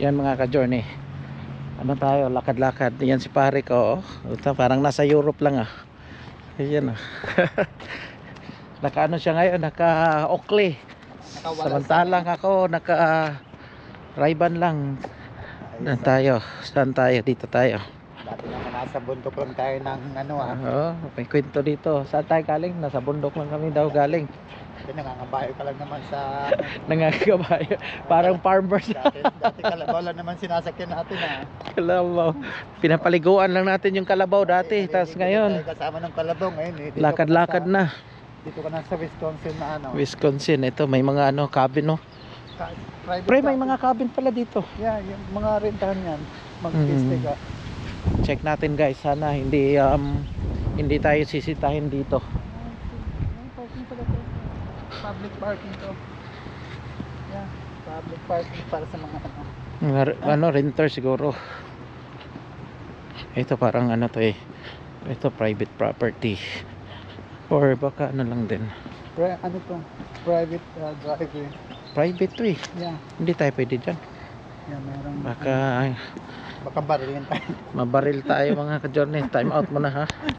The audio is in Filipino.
Yan mga ka-journey. Ano tayo, lakad-lakad. Yan si pare ko. Ito, parang nasa Europe lang ah. Ayan ah. Naka ano siya ngayon, naka Oakley. Samantalang ako naka Ray-Ban lang. Saan tayo? Dito tayo. Dati naman nasa bundok lang tayo ng ano Oo, may kwento dito. Saan tayo galing? Nasa bundok lang kami daw galing. Nangangabayo ka lang naman sa Nangagabayo. Parang farmers. dati kalabaw lang naman sinasakyan natin Kalabaw. Pinapaliguan lang natin yung kalabaw dati. Tapos ngayon, kasama ng kalabaw ngayon lakad-lakad na. Dito ka na sa Wisconsin na ano. Wisconsin, ito may mga ano, cabin no. Pre, may mga cabin pala dito. Yeah, yung mga rentahan yan. Mag-stay ka. Check natin guys, sana hindi tayo sisitahin dito. Parking pala to. Public parking to. Yeah, public parking para sa mga Ano, renter siguro. Ito parang ano to eh. Ito private property. Or baka ano lang din. ano to? Private driveway. Private to eh. Yeah. Hindi tayo pwede dyan. Yeah, meron. Baka Baka barilin tayo. mabaril tayo mga ka-journey. Time out muna ha.